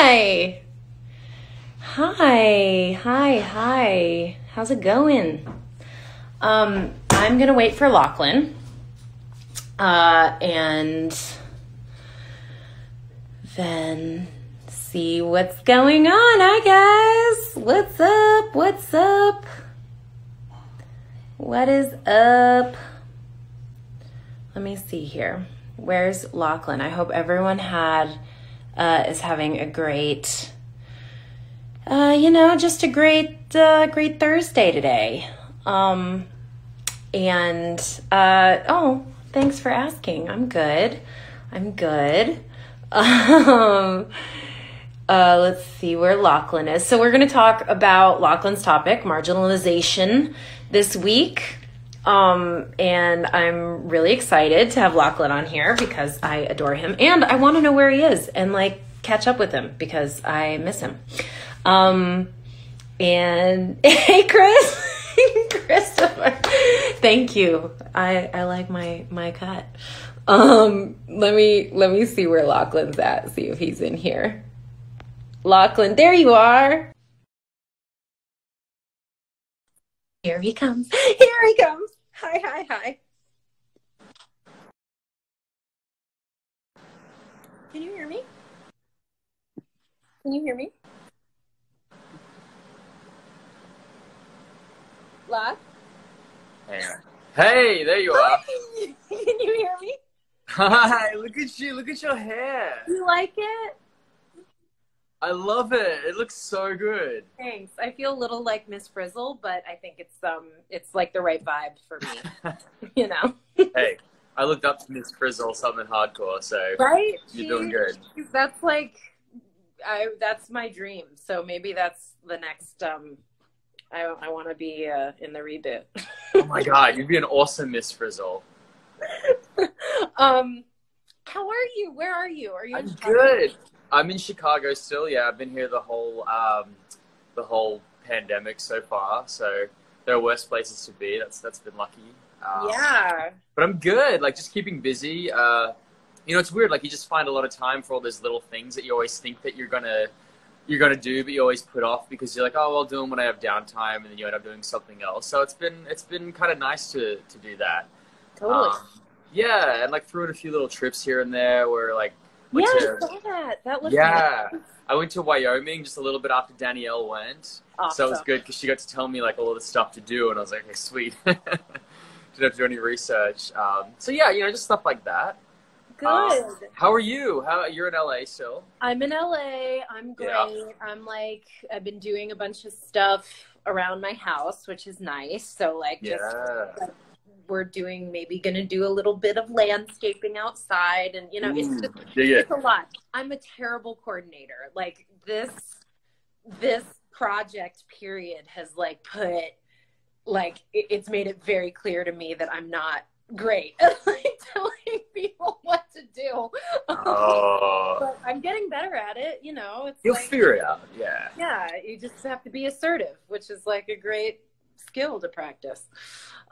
Hi. Hi. How's it going? I'm gonna wait for Lachlan. And then see what's going on, I guess. What's up? What is up? Let me see here. Where's Lachlan? I hope everyone is having a great, just a great Thursday today. Thanks for asking. I'm good. Let's see where Lachlan is. So we're going to talk about Lachlan's topic, marginalization, this week. And I'm really excited to have Lachlan on here because I adore him and I want to know where he is and catch up with him because I miss him. And hey, Chris, Christopher, thank you. I like my cut. Let me see where Lachlan's at. See if he's in here. Lachlan, there you are. Here he comes. Hi. Can you hear me? Lach? Hey, there you are. Can you hear me? Hi, look at you. Look at your hair. You like it? I love it. It looks so good. Thanks. I feel a little like Miss Frizzle, but I think it's like the right vibe for me. Hey, I looked up to Miss Frizzle, something hardcore, so right? You're doing good. That's that's my dream. So maybe that's the next I want to be in the reboot. Oh my God, you'd be an awesome Miss Frizzle. How are you? Where are you? Are you in Chicago? Good. I'm in Chicago still. Yeah, I've been here the whole pandemic so far. So there are worse places to be. That's been lucky. Yeah. But I'm good. Just keeping busy. It's weird. You just find a lot of time for all those little things that you always think that you're gonna do, but you always put off because you're like, oh, I'll do them when I have downtime, and then you end up doing something else. So it's been kind of nice to do that. Totally. Yeah, and threw in a few little trips here and there where I saw that. That looked nice. Nice. I went to Wyoming just a little bit after Danielle went. Awesome. So it was good because she got to tell me all of the stuff to do, and I was like, okay, sweet. Didn't have to do any research. So yeah, just stuff like that. Good. How are you? You're in LA still? I'm in LA. I'm great. Yeah. I've been doing a bunch of stuff around my house, which is nice. So we're gonna do a little bit of landscaping outside, and it's a lot. I'm a terrible coordinator. This project period has it's made it very clear to me that I'm not great at telling people what to do. But I'm getting better at it. You'll figure it out. Yeah. Yeah, you just have to be assertive, which is a great skill to practice.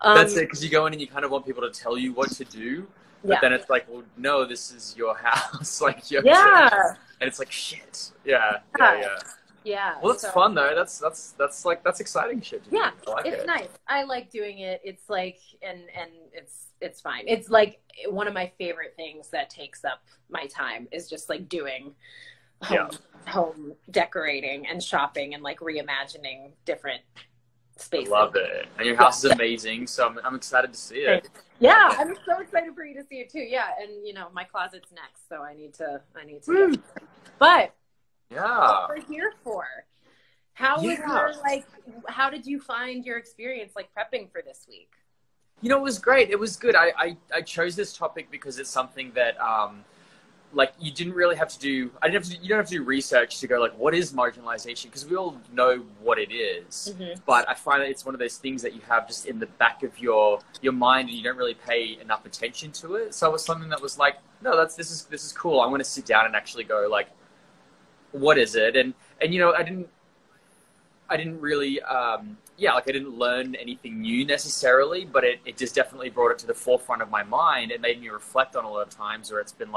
That's it, because you go in and you kind of want people to tell you what to do, but then it's well, no, this is your house. And it's shit. Yeah. Yeah. Well, that's fun though. That's exciting shit. Yeah, it's nice. I like doing it. It's and it's fine. It's one of my favorite things that takes up my time is just doing home decorating and shopping and reimagining different spaces. I love it. And your house is amazing, so I'm excited to see it. Yeah, I'm so excited for you to see it too. Yeah, and my closet's next, so I need to get it. But what we're here for. How was how did you find your experience prepping for this week? It was great. It was good. I chose this topic because it's something that you didn't really have to do. You don't have to do research to go what is marginalization, because we all know what it is. Mm-hmm. But I find that it's one of those things that you have just in the back of your mind, and you don't really pay enough attention to it. So it was something that was no, this is cool. I want to sit down and actually go what is it? And I didn't really I didn't learn anything new necessarily, but it just definitely brought it to the forefront of my mind. It made me reflect on a lot of times where it's been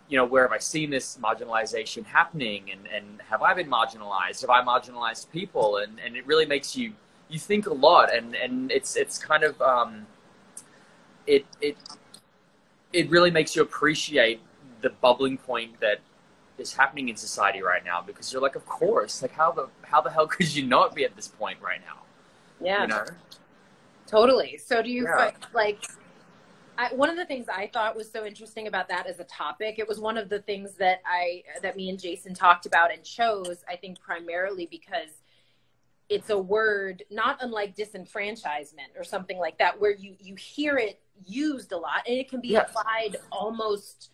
you know, where have I seen this marginalization happening, and have I been marginalized? Have I marginalized people? And it really makes you think a lot, and it's kind of it really makes you appreciate the bubbling point that is happening in society right now, because you're like, of course, like how the hell could you not be at this point right now? Yeah, you know? Totally. So do you find, like, one of the things I thought was so interesting about that as a topic, it was one of the things that me and Jason talked about and chose, I think primarily because it's a word not unlike disenfranchisement or something like that, where you hear it used a lot, and it can be applied almost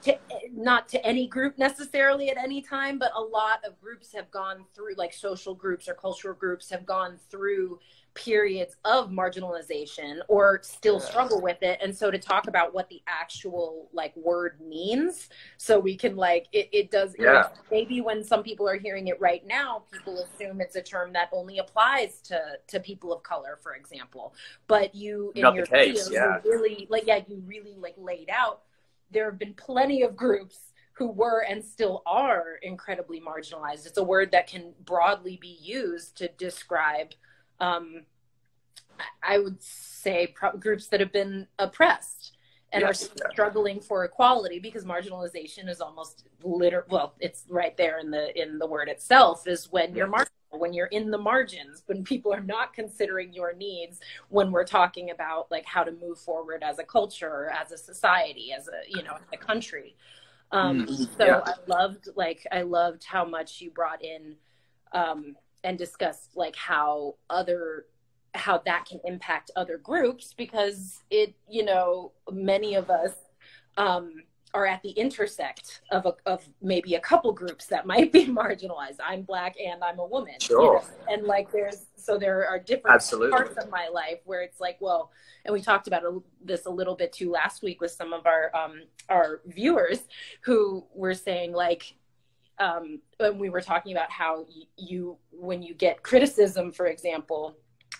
to, not to any group necessarily at any time, but a lot of groups have gone through, like social groups or cultural groups have gone through periods of marginalization or still struggle with it. And so to talk about what the actual like word means, so we can like, it does, you know, maybe when some people are hearing it right now, people assume it's a term that only applies to people of color, for example. But you, in your video, you really like laid out, there have been plenty of groups who were and still are incredibly marginalized. It's a word that can broadly be used to describe, I would say, groups that have been oppressed and are struggling for equality, because marginalization is almost well, it's right there in the word itself, is when you're marginal, when you're in the margins, when people are not considering your needs, when we're talking about like how to move forward as a culture, as a society, as a, you know, a country. I loved how much you brought in and discussed like how that can impact other groups, because it, you know, many of us are at the intersect of maybe a couple groups that might be marginalized. I'm Black and I'm a woman. Sure. You know? And like there are different parts of my life where it's like, well, and we talked about this a little bit too last week with some of our viewers who were saying like, when we were talking about how when you get criticism, for example,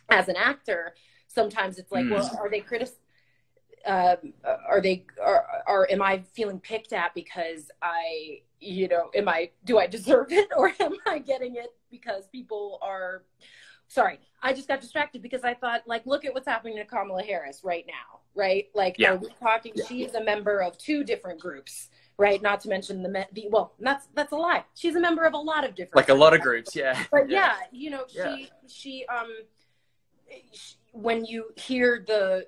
as an actor, sometimes it's like, well, am I feeling picked at because do I deserve it, or am I getting it because people are, sorry, I just got distracted because I thought, like, look at what's happening to Kamala Harris right now, right? Like, are we talking, she's a member of two different groups, right? Not to mention that's a lie. She's a member of a lot of different groups. A lot of groups, But you know, she when you hear the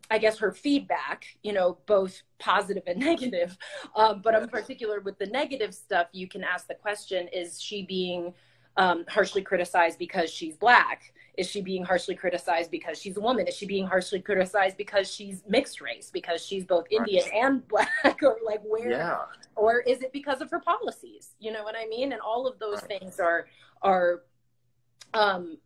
I guess her feedback, you know, both positive and negative, but in particular with the negative stuff, you can ask the question, is she being harshly criticized because she's Black? Is she being harshly criticized because she's a woman? Is she being harshly criticized because she's mixed race, because she's both Indian and Black, or like where, or is it because of her policies? You know what I mean? And all of those things are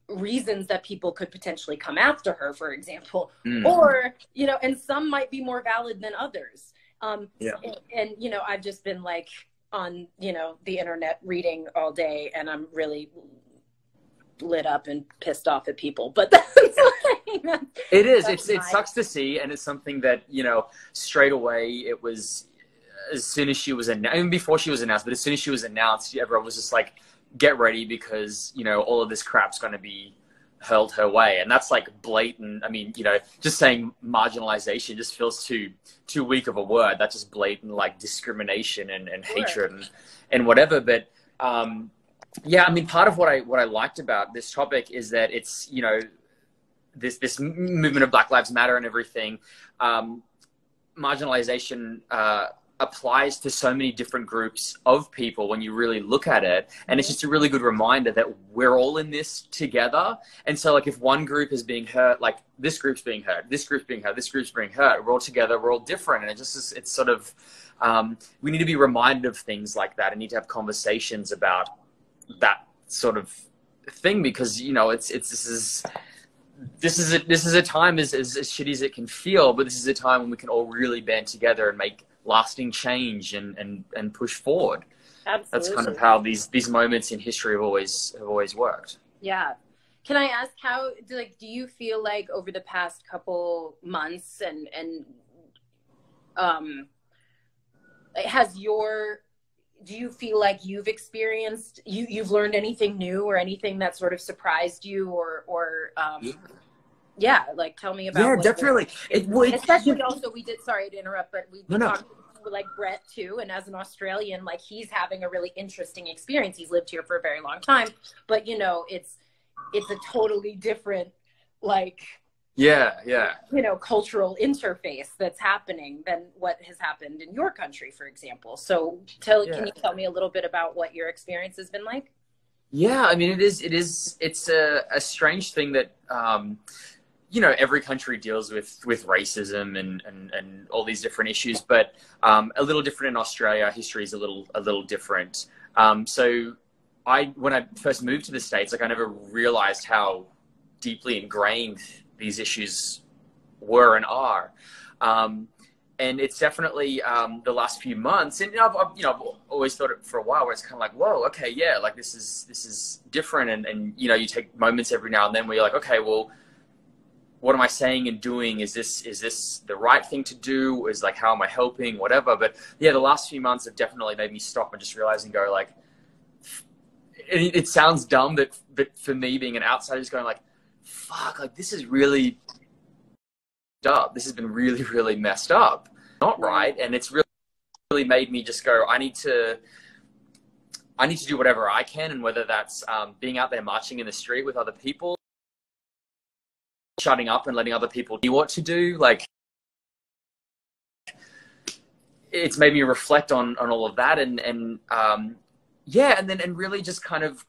reasons that people could potentially come after her, for example, or, you know, and some might be more valid than others. And, you know, I've just been like on, you know, the internet reading all day, and I'm really lit up and pissed off at people, but that's like, it sucks to see. And it's something that, you know, straight away it was, as soon as she was announced, even before she was announced, but as soon as she was announced, everyone was just like, get ready, because, you know, all of this crap's going to be hurled her way. And that's like blatant. I mean, you know, just saying marginalization just feels too weak of a word. That's just blatant like discrimination and hatred and whatever. But yeah, I mean, part of what I liked about this topic is that it's, you know, this movement of Black Lives Matter and everything, marginalization applies to so many different groups of people when you really look at it. And it's just a really good reminder that we're all in this together. And so like if one group is being hurt, like this group's being hurt, this group's being hurt, this group's being hurt, we're all together, we're all different. And it just is, it's sort of, we need to be reminded of things like that and need to have conversations about that sort of thing, because, you know, this is a time as shitty as it can feel, but this is a time when we can all really band together and make lasting change and push forward. Absolutely. That's kind of how these moments in history have always worked. Yeah. Can I ask do you feel like over the past couple months and um has your do you feel like you've learned anything new or anything that sort of surprised you or yeah, like tell me about Yeah, what definitely. especially also we did, sorry to interrupt, but we No. talked with like Brett too, and as an Australian, like he's having a really interesting experience. He's lived here for a very long time, but you know, it's a totally different like Yeah. cultural interface that's happening than what has happened in your country, for example. So can you tell me a little bit about what your experience has been like? Yeah, I mean, it's a strange thing that, every country deals with racism and all these different issues, but a little different in Australia. History is a little different. So when I first moved to the States, like I never realized how deeply ingrained these issues were and are. And it's definitely the last few months, and I've always thought it for a while, where it's kind of like, whoa, okay, yeah, like this is different, and you take moments every now and then where you're like, okay, well, what am I saying and doing? Is this the right thing to do? Is like, how am I helping? Whatever. But yeah, the last few months have definitely made me stop and just realize and go like, it sounds dumb, but for me being an outsider, just going like, fuck, like this is really up. This has been really, really messed up. Not right. And it's really made me just go, I need to do whatever I can. And whether that's being out there marching in the street with other people, shutting up and letting other people do what to do. Like, it's made me reflect on all of that. And really just kind of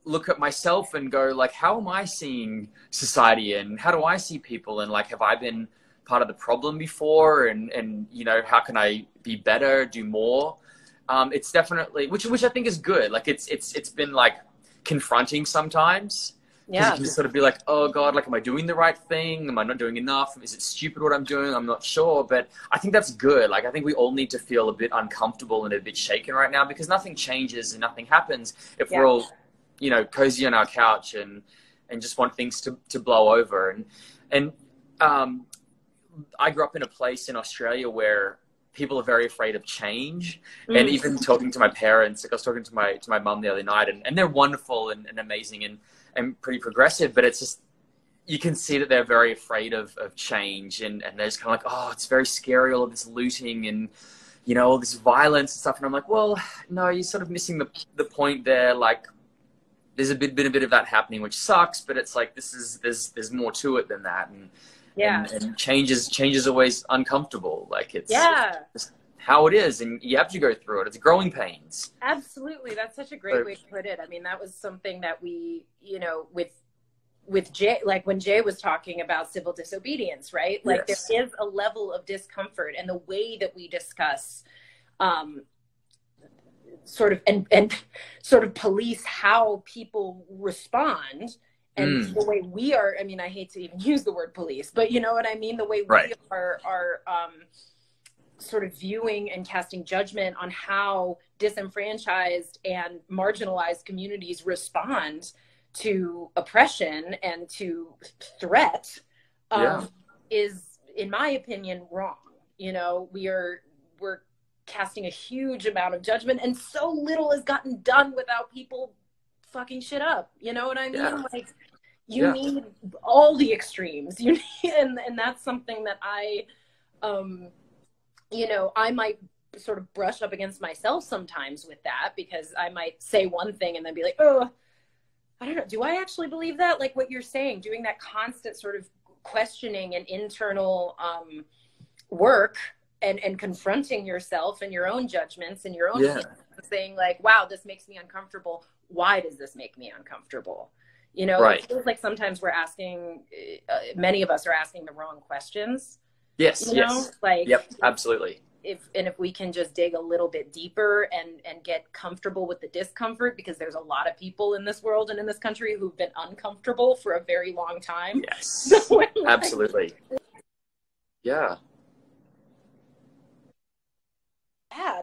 look at myself and go like, how am I seeing society and how do I see people? And like, have I been part of the problem before? And how can I be better, do more? It's definitely, which I think is good. Like it's been like confronting sometimes. Yeah. You can just sort of be like, oh God, like, am I doing the right thing? Am I not doing enough? Is it stupid what I'm doing? I'm not sure. But I think that's good. Like, I think we all need to feel a bit uncomfortable and a bit shaken right now, because nothing changes and nothing happens if we're all, cozy on our couch and just want things to blow over. And I grew up in a place in Australia where people are very afraid of change. And even talking to my parents, like I was talking to my mum the other night, and they're wonderful and amazing and pretty progressive, but it's just, you can see that they're very afraid of change, and they're just kind of like, oh, it's very scary, all of this looting and all this violence and stuff. And I'm like, well, no, you're sort of missing the point there. Like, there's been a bit of that happening, which sucks, but it's like, there's more to it than that. And change is always uncomfortable. Like, it's just how it is, and you have to go through it. It's growing pains. Absolutely. That's such a great way to put it. I mean, that was something that we, with Jay, like when Jay was talking about civil disobedience, right? Like, yes, there is a level of discomfort, and the way that we discuss sort of police how people respond. And the way we are, I mean, I hate to even use the word police, but you know what I mean? The way we are sort of viewing and casting judgment on how disenfranchised and marginalized communities respond to oppression and to threat is, in my opinion, wrong. We're casting a huge amount of judgment, and so little has gotten done without people fucking shit up. You know what I mean? Yeah. Like, you need all the extremes. You need, and that's something that I might sort of brush up against myself sometimes with that, because I might say one thing and then be like, oh, I don't know, do I actually believe that? Like what you're saying, doing that constant sort of questioning and internal work and confronting yourself and your own judgments and your own feelings, saying like, wow, this makes me uncomfortable. Why does this make me uncomfortable? It feels like sometimes we're asking, many of us are asking the wrong questions. Yes. Like, yep, absolutely. If we can just dig a little bit deeper and get comfortable with the discomfort, because there's a lot of people in this world and in this country who've been uncomfortable for a very long time. Yes, absolutely. Yeah.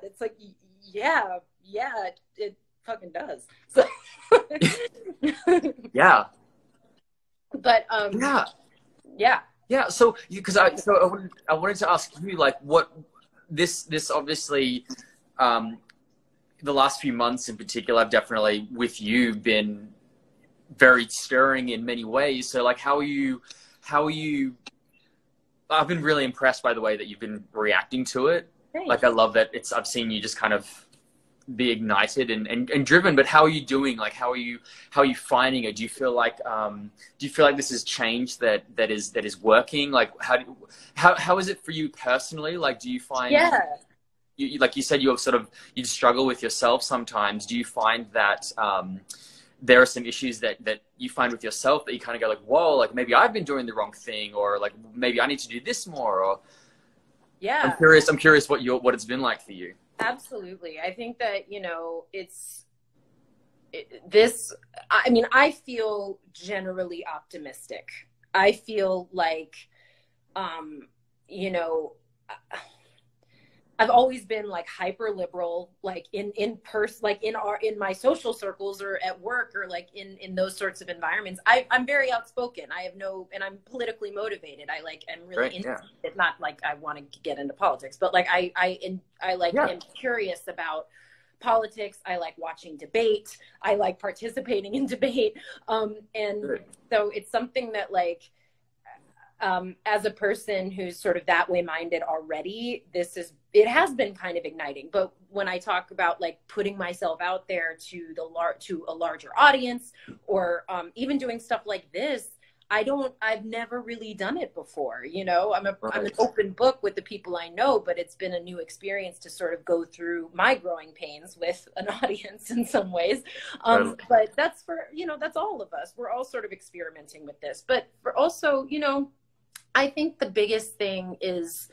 It's like, fucking does. So Yeah. but yeah. So I wanted to ask you, like, what this obviously, the last few months in particular, I've definitely with you been very stirring in many ways. So like, how are you, I've been really impressed by the way that you've been reacting to it. Thanks. Like, I love that I've seen you just kind of be ignited and driven. But how are you doing? Like, how are you finding it? Do you feel like this has changed that is working? Like, how is it for you personally? Like, do you find, you like you said, you struggle with yourself sometimes. Do you find that there are some issues that you find with yourself that you kind of go like, whoa, like maybe I've been doing the wrong thing, or like maybe I need to do this more? Or I'm curious what it's been like for you. Absolutely. I think that, I feel generally optimistic. I feel like, I've always been like hyper liberal, like in person, like in my social circles or at work or like in those sorts of environments. I'm very outspoken. And I'm politically motivated. I'm really into it. Not like I want to get into politics, but like am curious about politics. I like watching debate. I like participating in debate. So it's something that like, as a person who's sort of that way minded already, it has been kind of igniting. But when I talk about like putting myself out there to a larger audience, or even doing stuff like this, I've never really done it before. I'm an open book with the people I know, but it's been a new experience to sort of go through my growing pains with an audience in some ways. But that's that's all of us. We're all sort of experimenting with this, but for also, I think the biggest thing is,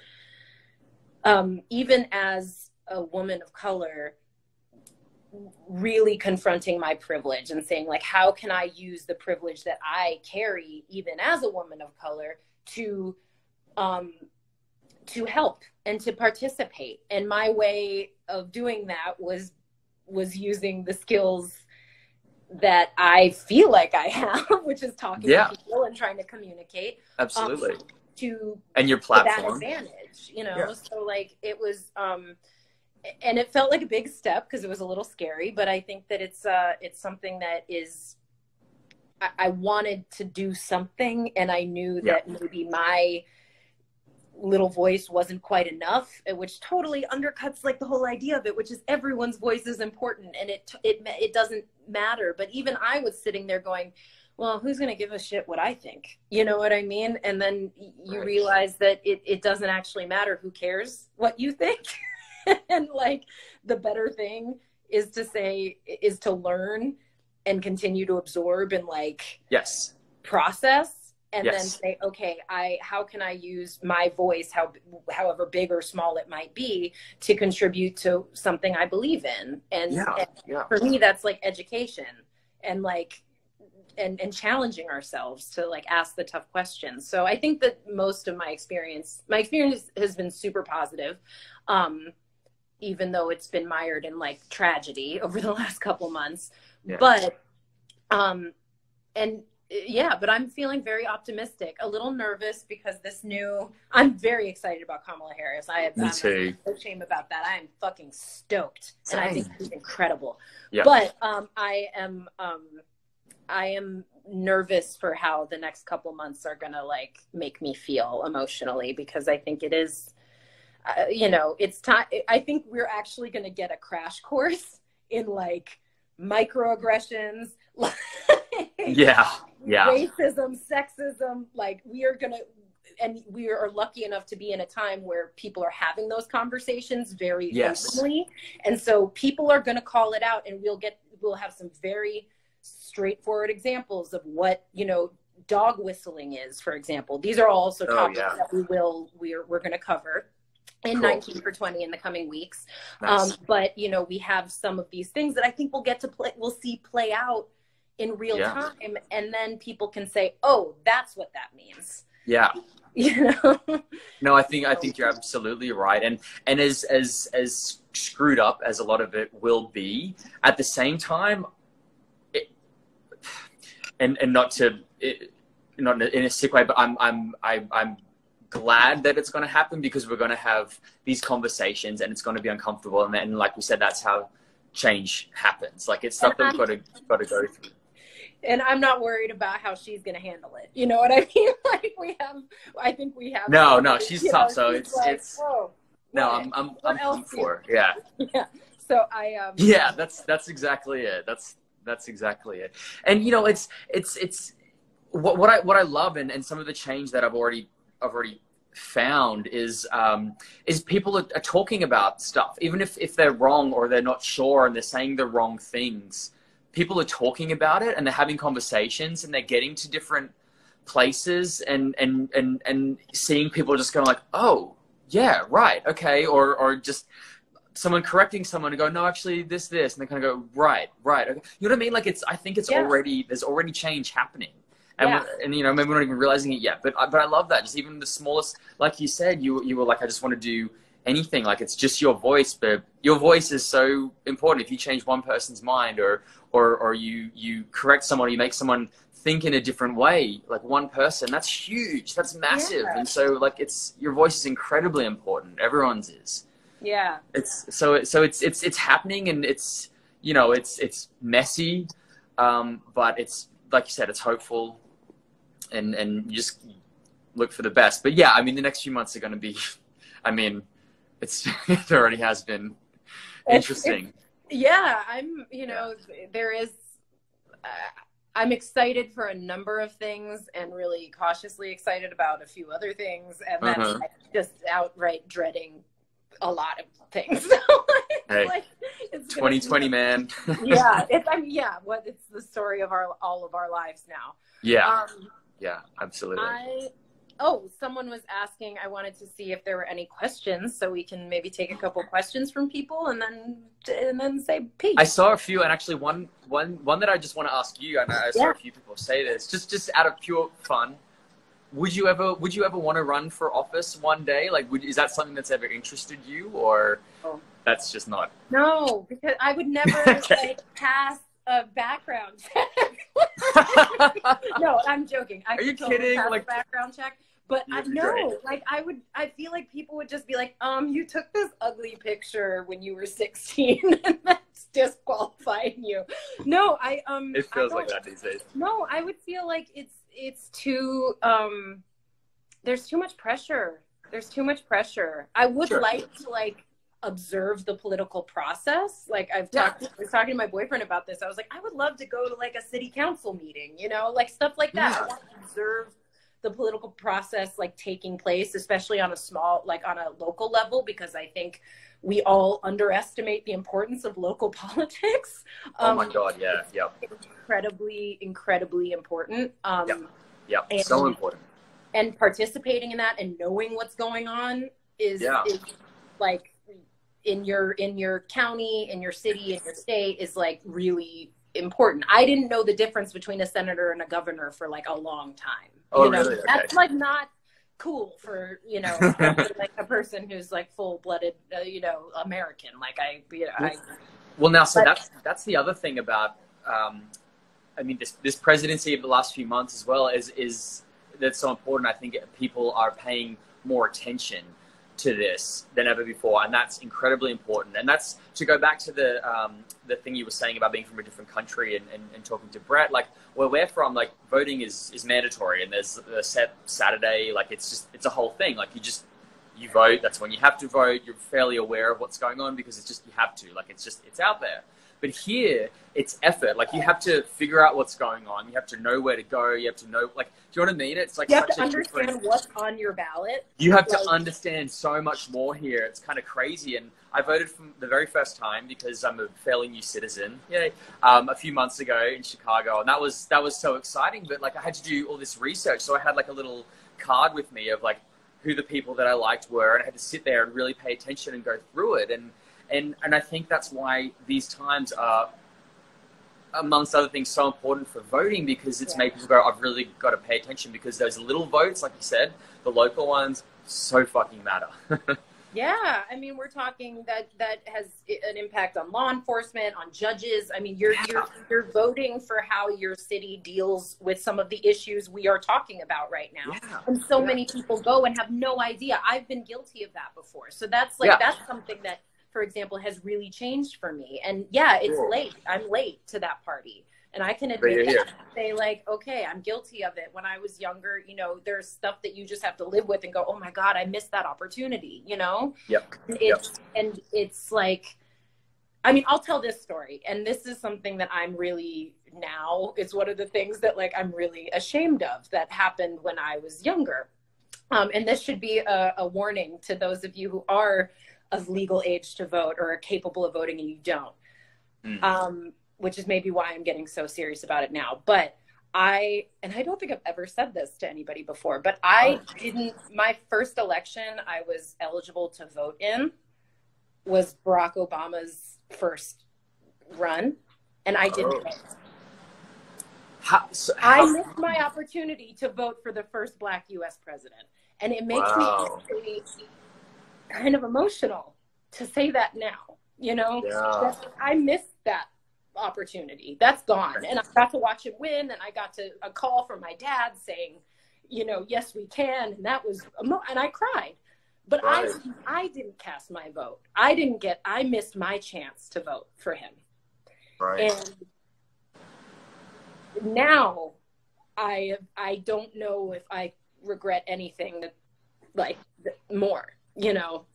even as a woman of color, really confronting my privilege and saying like, how can I use the privilege that I carry, even as a woman of color, to help and to participate. And my way of doing that was using the skills that I feel like I have, which is talking to people and trying to communicate. Absolutely. And your platform. To that advantage, So like it was, and it felt like a big step because it was a little scary, but I think that it's something that is, I wanted to do something, and I knew that maybe my little voice wasn't quite enough, which totally undercuts like the whole idea of it, which is everyone's voice is important, and it doesn't matter. But even I was sitting there going, well, who's going to give a shit what I think? You know what I mean? And then you realize that it doesn't actually matter. Who cares what you think? And like the better thing is to learn and continue to absorb and like process, and then say, okay, how can I use my voice, however big or small it might be, to contribute to something I believe in. And for me, that's like education and like, and challenging ourselves to like ask the tough questions. So I think that most of my experience has been super positive. Even though it's been mired in like tragedy over the last couple months, but I'm feeling very optimistic, a little nervous because I'm very excited about Kamala Harris. Me too. No shame about that. I am fucking stoked. Same. And I think she's incredible. Yeah. But I am nervous for how the next couple months are going to like make me feel emotionally, because I think it is, it's time. I think we're actually going to get a crash course in like microaggressions, racism, sexism. Like we are lucky enough to be in a time where people are having those conversations very openly. And so people are going to call it out, and we'll have some very straightforward examples of what, dog whistling is, for example. These are also topics that we're going to cover in 19 for 20 in the coming weeks. Nice. But, we have some of these things that I think we'll see play out in real time. And then people can say, oh, that's what that means. Yeah. you know? No, I think you're absolutely right. And as screwed up as a lot of it will be, at the same time, it, and not to not in a sick way, but I'm glad that it's going to happen, because we're going to have these conversations and it's going to be uncomfortable. And then, like we said, that's how change happens. Like, it's stuff that we've got to go through. And I'm not worried about how she's going to handle it. You know what I mean? Like, I think we have. No, she's tough. So she's like, it's, whoa, no, what? I'm What else pumped for her. Yeah. Yeah. So Yeah, that's exactly it. That's exactly it. And it's what I love, and some of the change that I've already found is people are talking about stuff, even if they're wrong or they're not sure and they're saying the wrong things. People are talking about it and they're having conversations and they're getting to different places and seeing people just going like, oh yeah, right, okay, or just someone correcting someone and go, no, actually this, and they kind of go, right, okay. You know what I mean? Like, I think it's already, there's already change happening. And, and maybe we're not even realizing it yet, but I love that. Just even the smallest, like you said, you were like, I just want to do anything. Like, it's just your voice, but your voice is so important. If you change one person's mind, or you correct someone, you make someone think in a different way, like one person, that's huge. That's massive. And so, like, your voice is incredibly important. Everyone's is. Yeah. It's happening, and it's messy, but it's, like you said, it's hopeful, and you just look for the best. But yeah, I mean, the next few months are going to be, I mean, it already has been interesting. There is, I'm excited for a number of things and really cautiously excited about a few other things. And then I'm just outright dreading a lot of things. Hey, it's 2020, man. Yeah. It's the story of all of our lives now. Yeah. Yeah, absolutely. Someone was asking, I wanted to see if there were any questions, so we can maybe take a couple questions from people and then say peace. I saw a few, and actually one that I just want to ask you, and I saw a few people say this, just out of pure fun. Would you ever want to run for office one day? Like, is that something that's ever interested you, or that's just not? No, because I would never pass a background check. No, I'm joking. Are you kidding? Pass like a background check, but I feel like people would just be like, you took this ugly picture when you were 16, and that's disqualifying you. No, it feels like that these days. No, I would feel like it's too there's too much pressure. I would like to observe the political process. Like, I was talking to my boyfriend about this. I was like, I would love to go to a city council meeting, stuff like that. I want to observe the political process taking place, especially on a local level, because I think we all underestimate the importance of local politics. Oh my God, yeah. Incredibly, incredibly important. So important. And participating in that and knowing what's going on is in your county, in your city, in your state is really important. I didn't know the difference between a senator and a governor for a long time. Really? Okay. That's not cool for a person who's full-blooded American. Well, now, so that's the other thing about I mean, this presidency of the last few months as well is that's so important. I think people are paying more attention to this than ever before, and that's incredibly important. And that's to go back to the thing you were saying about being from a different country and talking to Brett. Where we're from, voting is mandatory, and there's a set Saturday. It's a whole thing. You vote. That's when you have to vote. You're fairly aware of what's going on because you have to. It's out there. But here, it's effort. You have to figure out what's going on. You have to know where to go. You have to know, do you know what I mean? It's you have to understand what's on your ballot. You have to understand so much more here. It's kind of crazy. And I voted for the very first time because I'm a fairly new citizen. A few months ago in Chicago, and that was so exciting. But I had to do all this research, so I had a little card with me of who the people that I liked were, and I had to sit there and really pay attention and go through it. And I think that's why these times are amongst other things, so important for voting because it's made people go, I've really got to pay attention because those little votes, like you said, the local ones, so fucking matter. Yeah, I mean, we're talking that has an impact on law enforcement, on judges. I mean, you're voting for how your city deals with some of the issues we are talking about right now. Yeah. And so many people go and have no idea. I've been guilty of that before. So that's like that's something that, for example, has really changed for me. And yeah, it's late. I'm late to that party. And I can admit that, say like, okay, I'm guilty of it. When I was younger, you know, there's stuff that you just have to live with and go, oh my God, I missed that opportunity, you know? And it's like, I mean, I'll tell this story. And this is something that I'm really now, it's one of the things that like, I'm really ashamed of that happened when I was younger. And this should be a warning to those of you who are of legal age to vote or are capable of voting and you don't. Which is maybe why I'm getting so serious about it now. But I don't think I've ever said this to anybody before, but my first election I was eligible to vote in was Barack Obama's first run, and I didn't vote. I missed my opportunity to vote for the first Black U.S. president. And it makes me actually kind of emotional to say that now, you know? I missed that opportunity. That's gone. And I got to watch him win, and I got a call from my dad saying, you know, yes, we can. And that was, and I cried. But I didn't cast my vote. I missed my chance to vote for him. And now I don't know if I regret anything more, you know.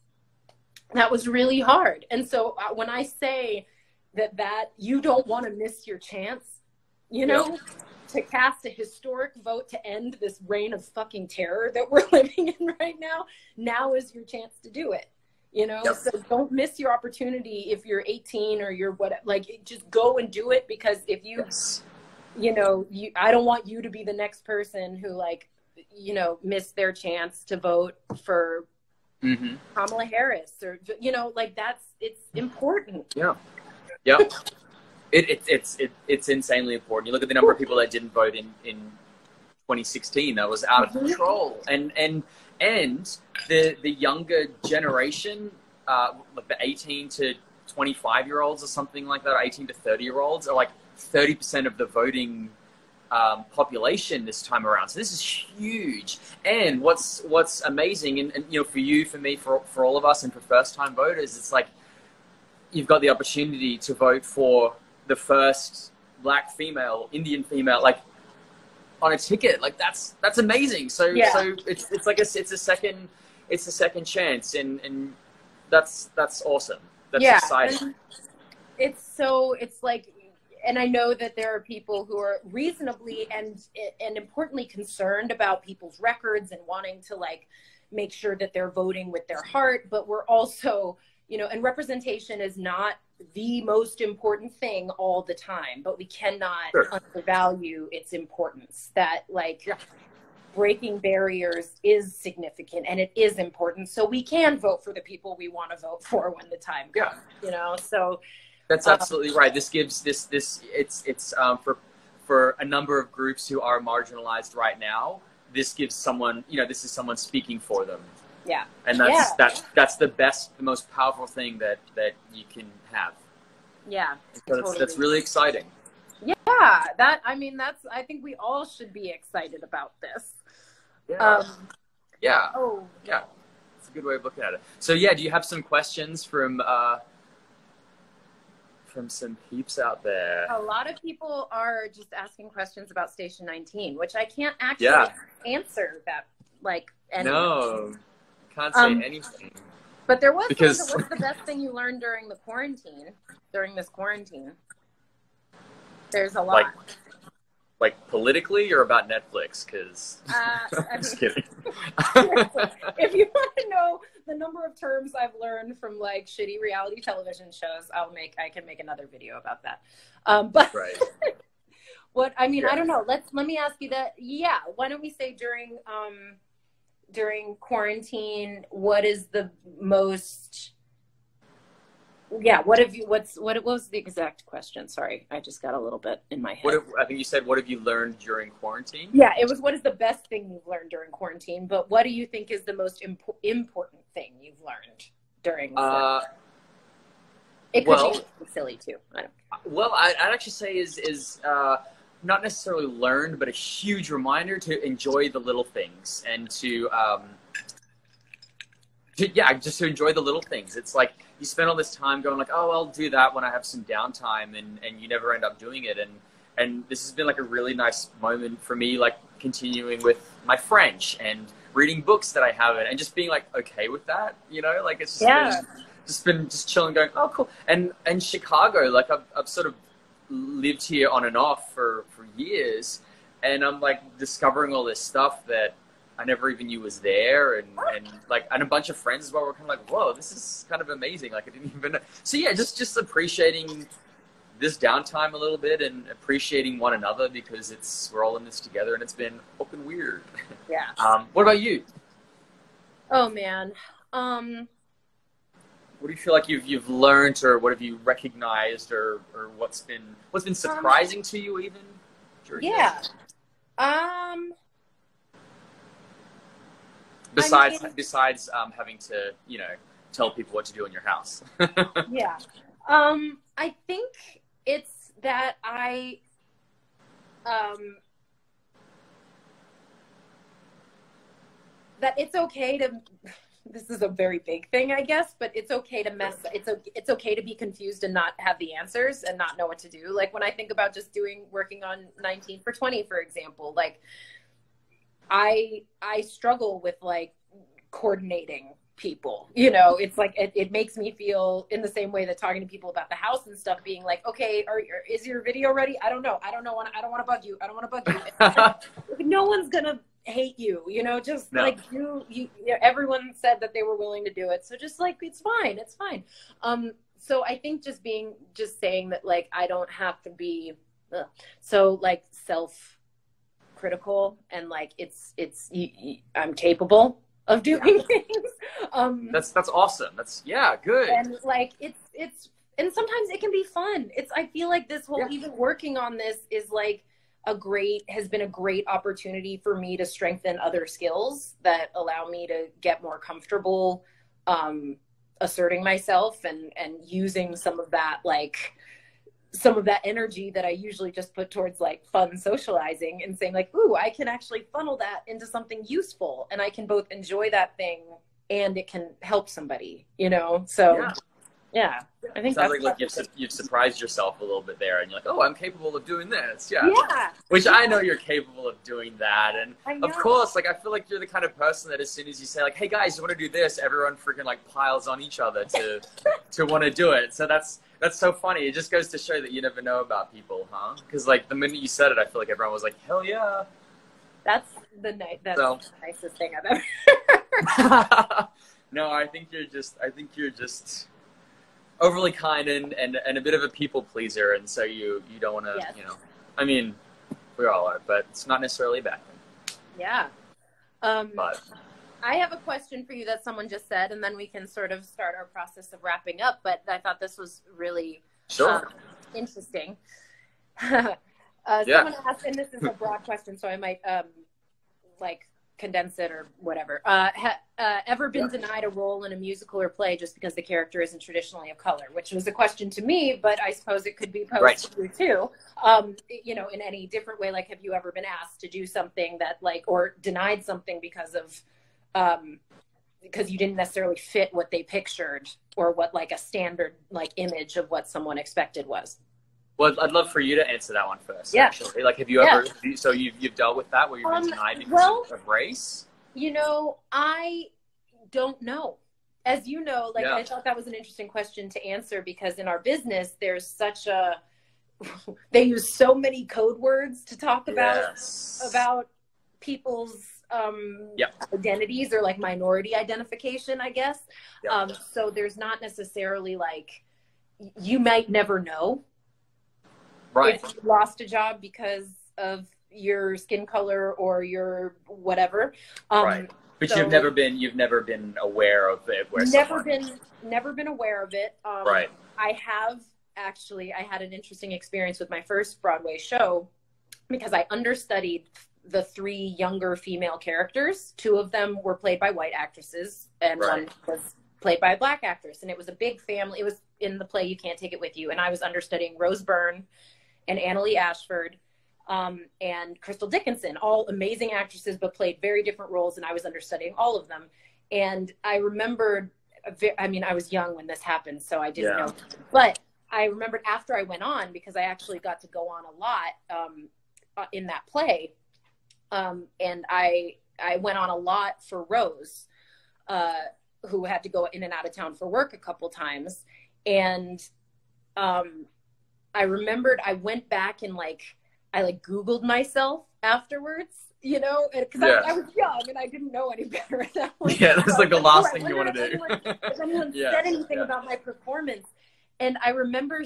That was really hard. And so when I say that you don't want to miss your chance, you know, to cast a historic vote to end this reign of fucking terror that we're living in right now, now is your chance to do it, you know? So don't miss your opportunity if you're 18 or you're what, like, just go and do it, because if you, you know, I don't want you to be the next person who, like, you know, missed their chance to vote for Kamala Harris or, you know, like it's important. It's insanely important. You look at the number of people that didn't vote in 2016. That was out of control. And the younger generation, like the 18 to 25-year-olds or something like that, or 18 to 30-year-olds, are like 30% of the voting population this time around. So this is huge. And what's amazing, and you know, for you, for me, for all of us, and for first-time voters, it's like you've got the opportunity to vote for the first Black female, Indian female, like on a ticket. Like that's amazing. So it's like it's a second chance, and that's awesome. That's exciting. And it's like, and I know that there are people who are reasonably and importantly concerned about people's records and wanting to like make sure that they're voting with their heart, but we're also, you know, and representation is not the most important thing all the time, but we cannot undervalue its importance. That like breaking barriers is significant and it is important. So we can vote for the people we want to vote for when the time comes, you know? So that's absolutely right. This gives it's for a number of groups who are marginalized right now. This gives someone, you know, this is someone speaking for them. And that's the best, the most powerful thing that you can have. So that's really exciting. I think we all should be excited about this. It's a good way of looking at it. So do you have some questions from some peeps out there? A lot of people are just asking questions about Station 19, which I can't actually answer that like anything. No, can't say anything. But there was what's the best thing you learned during this quarantine? There's a lot. Like politically or about Netflix? Because I'm just kidding. If you want to know the number of terms I've learned from like shitty reality television shows, I can make another video about that. But I don't know. Let me ask you that. Why don't we say during quarantine, what is the most Yeah. What was the exact question? Sorry, I just got a little bit in my head. I think you said, what have you learned during quarantine? Yeah, it was, what is the best thing you've learned during quarantine? But what do you think is the most important thing you've learned during quarantine? It could be silly too. I'd actually say is not necessarily learned, but a huge reminder to enjoy the little things and just to enjoy the little things. It's like you spend all this time going like, oh, I'll do that when I have some downtime, and you never end up doing it. And this has been like a really nice moment for me, like continuing with my French and reading books that I haven't, and just being like okay with that, like it's just been chilling, going, oh, cool. And Chicago, like I've sort of lived here on and off for years, and I'm like discovering all this stuff that I never even knew was there, and a bunch of friends as well were kind of like, whoa, this is kind of amazing. Like I didn't even know. So yeah, just appreciating this downtime a little bit and appreciating one another, because we're all in this together, and it's been fucking weird. Yeah. What about you? Oh man. What do you feel like you've learned, or what have you recognized, or what's been surprising to you even during this? Besides having to, tell people what to do in your house. Yeah. I think it's that that it's okay to, this is a very big thing, I guess, but it's okay to it's okay to be confused and not have the answers and not know what to do. Like when I think about just working on 19 for 20, for example, like I struggle with like coordinating people, it's like, it makes me feel in the same way that talking to people about the house and stuff, being like, okay, is your video ready? I don't know. I don't want to bug you. I don't want to bug you. No one's going to hate you, just no. Like you everyone said that they were willing to do it. So just like, it's fine. So I think just saying that, like, I don't have to be so like self-critical, and like I'm capable of doing things. That's awesome. That's good. And like it's and sometimes it can be fun. I feel like this whole even working on this is like has been a great opportunity for me to strengthen other skills that allow me to get more comfortable asserting myself and using some of that energy that I usually just put towards like fun socializing, and saying like, ooh, I can actually funnel that into something useful, and I can both enjoy that thing and it can help somebody, so yeah, I think sounds like you've surprised yourself a little bit there, and you're like, oh, I'm capable of doing this. Yeah. Which I know you're capable of doing that, and of course, like I feel like you're the kind of person that as soon as you say like, hey guys, you want to do this, everyone freaking like piles on each other to want to do it. So that's so funny. It just goes to show that you never know about people, huh? Because like the minute you said it, I feel like everyone was like, hell yeah. That's the nicest thing I've ever heard. No, I think you're just overly kind and a bit of a people pleaser, and so you don't want to, I mean, we all are, but it's not necessarily a bad thing. Yeah. But I have a question for you that someone just said, and then we can sort of start our process of wrapping up, but I thought this was really interesting. Someone asked, and this is a broad question, so I might condense it or whatever. Ever been denied a role in a musical or play just because the character isn't traditionally of color? Which was a question to me, but I suppose it could be posed to you too. In any different way. Like, have you ever been asked to do something that or denied something because you didn't necessarily fit what they pictured, or what a standard image of what someone expected was? Well, I'd love for you to answer that one first. Yeah. Actually, have you ever? So you've dealt with that where you've been denied because of race? I don't know. As you know, I thought that was an interesting question to answer, because in our business, there's such they use so many code words to talk about people's identities, or minority identification, I guess. So there's not necessarily you might never know. Right. If you lost a job because of your skin color or your whatever. Right. But So you've never been aware of it where never been aware of it. Right. I had an interesting experience with my first Broadway show because I understudied the 3 younger female characters. 2 of them were played by white actresses, and one was played by a black actress. And it was a big family. It was in the play You Can't Take It With You. And I was understudying Rose Byrne and Annalee Ashford and Crystal Dickinson, all amazing actresses, but played very different roles. And I was understudying all of them. And I remembered, I was young when this happened, so I didn't know. But I remembered after I went on, because I actually got to go on a lot in that play. And I went on a lot for Rose, who had to go in and out of town for work a couple times. And I remembered I went back and I Googled myself afterwards, because I was young and I didn't know any better at that point. Yeah, that's the last thing you want to do. If anyone said anything about my performance. And I remember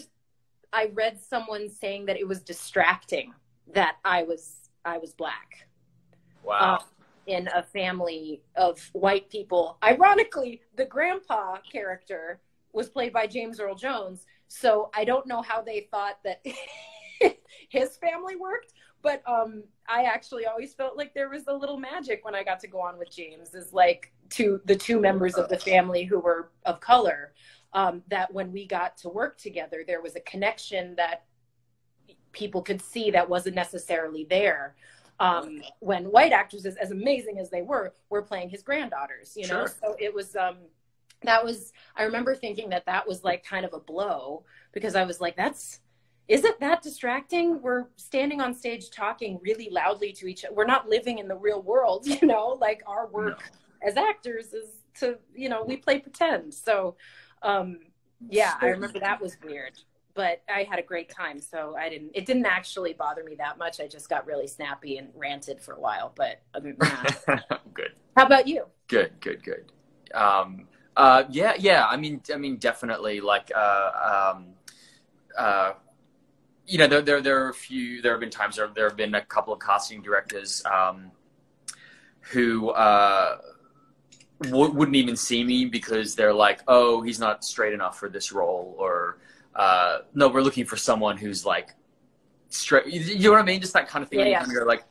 I read someone saying that it was distracting that I was Black. Wow. In a family of white people. Ironically, the grandpa character was played by James Earl Jones. So I don't know how they thought that his family worked, but I actually always felt like there was a little magic when I got to go on with James, is the 2 members of the family who were of color, that when we got to work together, there was a connection that people could see that wasn't necessarily there. When white actresses, as amazing as they were playing his granddaughters, Sure. So it was, I remember thinking that was kind of a blow, because I was like, isn't that distracting? We're standing on stage talking really loudly to each other. We're not living in the real world, our work as actors is to, we play pretend. So, I remember that was weird. But I had a great time, so it didn't actually bother me that much. I just got really snappy and ranted for a while, but other than that. Good. How about you? Good. Yeah. I mean, definitely. There have been times there have been a couple of casting directors who wouldn't even see me because they're like, oh, he's not straight enough for this role, or no, we're looking for someone who's straight. You know what I mean? Just that kind of thing. Yeah. You're like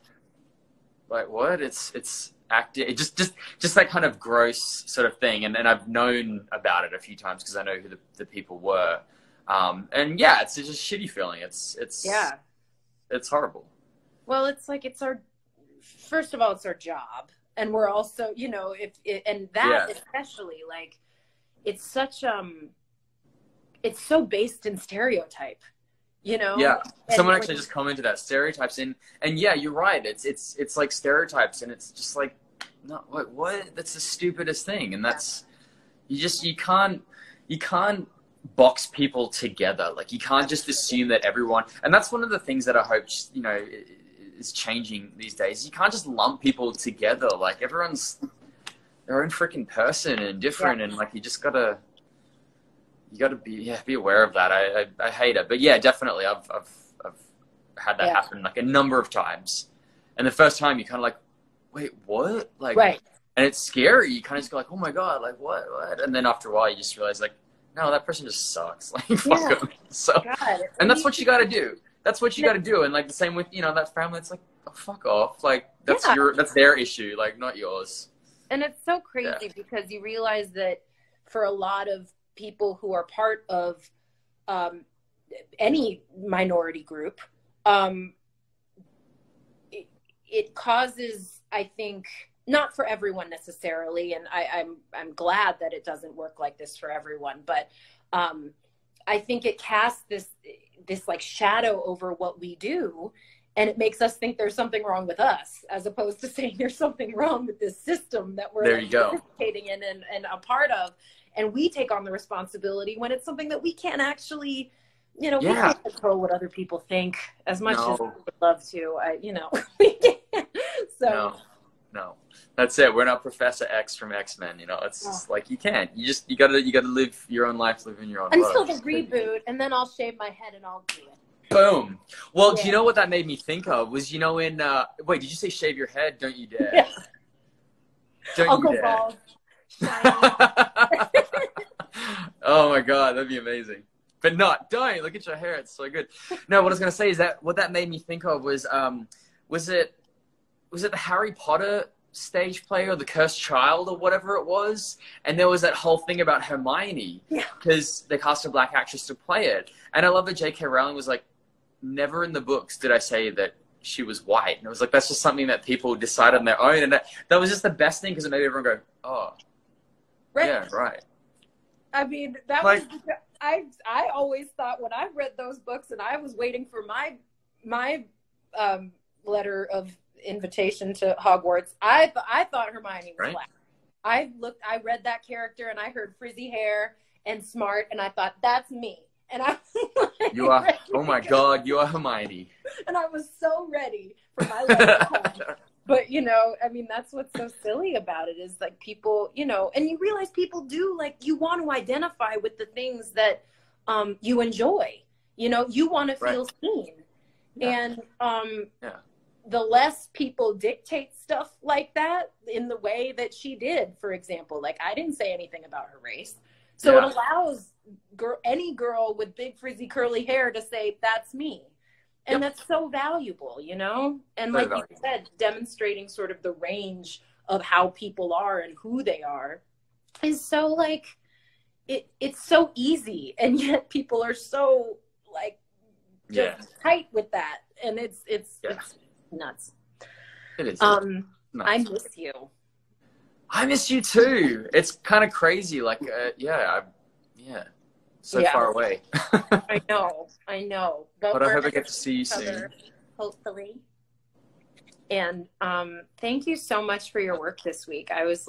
what? It's acting. It just that kind of gross sort of thing. And I've known about it a few times because I know who the people were. And yeah, it's just a shitty feeling. It's horrible. Well, it's first of all, it's our job. And we're also, especially it's such, it's so based in stereotype, Yeah. Someone actually just commented that stereotypes and yeah, you're right. It's like stereotypes, and it's just no, what? That's the stupidest thing. And that's, you can't box people together. You can't just assume that everyone, and that's one of the things that I hope, is changing these days. You can't just lump people together. Everyone's their own freaking person and different. And you just gotta be aware of that. I hate it, but yeah, definitely. I've had that happen a number of times. And the first time you kind of wait, what? Right. And it's scary. You kind of just go oh my God, what? And then after a while you just realize no, that person just sucks. Fuck them. So, God, and that's what you got to do. That's what you got to do. And the same with, that family, it's oh, fuck off. That's their issue, not yours. And it's so crazy because you realize that for a lot of people who are part of any minority group, it causes, I think, not for everyone necessarily, and I'm glad that it doesn't work like this for everyone, but I think it casts this shadow over what we do, and it makes us think there's something wrong with us, as opposed to saying there's something wrong with this system that we're participating in and a part of, and we take on the responsibility when it's something that we can't actually, we can't control what other people think as much as we would love to. We can't. So. No, that's it. We're not Professor X from X-Men. It's just you can't. You gotta live your own life, live in your own until the reboot, and then I'll shave my head and I'll do it. Boom. Well, do you know what that made me think of? Was in wait, did you say shave your head? Don't you dare? Yeah. Don't I'll you go dare. bald, shiny. Oh my God, that'd be amazing. But don't look at your hair. It's so good. No, what I was going to say is that what that made me think of was it the Harry Potter stage play or the Cursed Child or whatever it was? And there was that whole thing about Hermione because they cast a black actress to play it. And I love that J.K. Rowling was like, never in the books did I say that she was white. And it was like, that's just something that people decide on their own. And that was just the best thing because it made everyone go, oh, Right. yeah, right. I mean, that Like- was, I always thought when I read those books and I was waiting for my letter of invitation to Hogwarts, I thought Hermione was Right. black. I read that character and I heard frizzy hair and smart and I thought, that's me. And I You are, oh my God, you are Hermione. and I was so ready for my letter home. But, you know, I mean, that's what's so silly about it is like people, you know, and you realize people do like, you want to identify with the things that you enjoy, you know, you want to feel seen. Yeah. And the less people dictate stuff like that in the way that she did, for example, like I didn't say anything about her race. So it allows any girl with big frizzy curly hair to say, that's me. And that's so valuable, you know? And like you said, demonstrating sort of the range of how people are and who they are is so like, it's so easy. And yet people are so like, just tight with that. And it's nuts. It is. Nuts. I miss you. I miss you too. It's kind of crazy. Like, so far away. I know. But I hope I get to see you soon. Hopefully. And thank you so much for your work this week. I was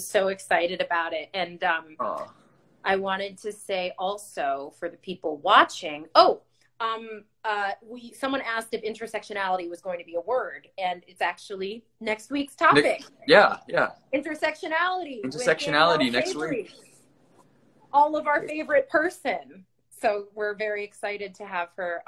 so excited about it. And I wanted to say also for the people watching, someone asked if intersectionality was going to be a word, and it's actually next week's topic. Intersectionality next week. All of our favorite person. So we're very excited to have her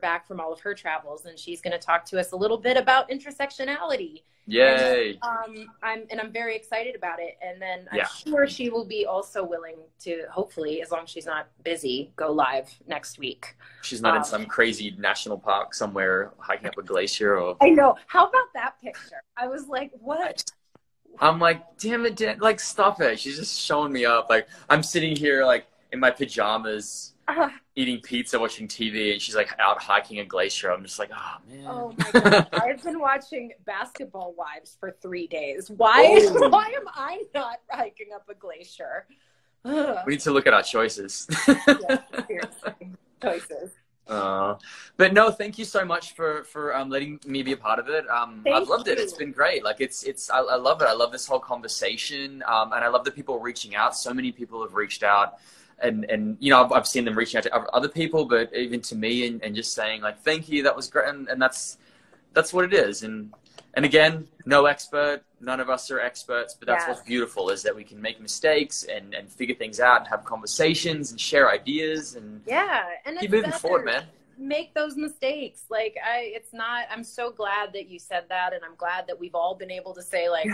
back from all of her travels, and she's going to talk to us a little bit about intersectionality. Yay! And I'm very excited about it. And then I'm sure she will be also willing to, hopefully, as long as she's not busy, go live next week. She's not in some crazy national park somewhere hiking up a glacier or. I know. How about that picture? I was like, what? I'm like, damn it, like, stop it. She's just showing me up. Like, I'm sitting here, like, in my pajamas, eating pizza, watching TV, and she's, like, out hiking a glacier. I'm just like, oh, man. Oh, my God. I've been watching Basketball Wives for 3 days. Why am I not hiking up a glacier? We need to look at our choices. Yeah, seriously. Choices. But no, thank you so much for letting me be a part of it. I've loved it. It's been great. Like I love it. I love this whole conversation. And I love the people reaching out. So many people have reached out and you know, I've seen them reaching out to other people, but even to me and just saying like, thank you. That was great. And that's what it is. And again, no expert, none of us are experts, but that's what's beautiful is that we can make mistakes and figure things out and have conversations and share ideas and and keep moving forward, man. Make those mistakes. Like I'm so glad that you said that. And I'm glad that we've all been able to say like,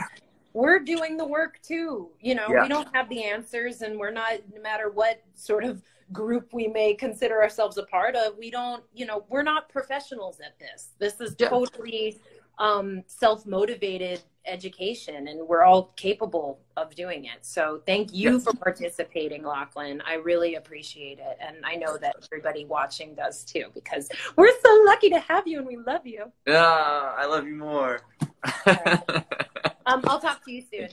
we're doing the work too. You know, we don't have the answers and we're not, no matter what sort of group we may consider ourselves a part of, we don't, you know, we're not professionals at this. This is totally self-motivated education and we're all capable of doing it. So thank you for participating, Lachlan. I really appreciate it. And I know that everybody watching does too, because we're so lucky to have you and we love you. I love you more. I'll talk to you soon.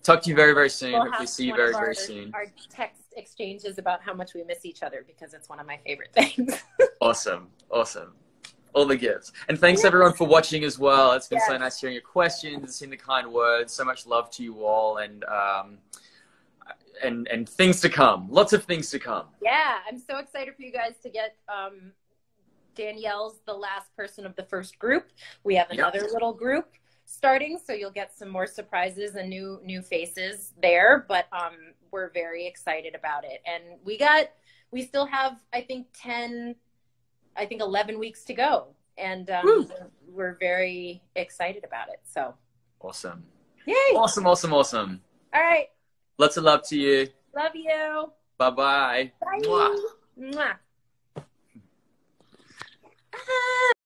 Talk to you very, very soon. We'll Hope to see you very, very soon. Our text exchanges about how much we miss each other because it's one of my favorite things. Awesome. All the gifts. And thanks everyone for watching as well. It's been so nice hearing your questions, seeing the kind words. So much love to you all and things to come. Lots of things to come. Yeah, I'm so excited for you guys to get Danielle's the last person of the first group. We have another little group starting, so you'll get some more surprises and new faces there, but we're very excited about it. And we still have I think 11 weeks to go, and we're very excited about it. So awesome. Yay. Awesome, awesome, awesome. All right. Lots of love to you. Love you. Bye-bye. Bye. Mwah. Mwah.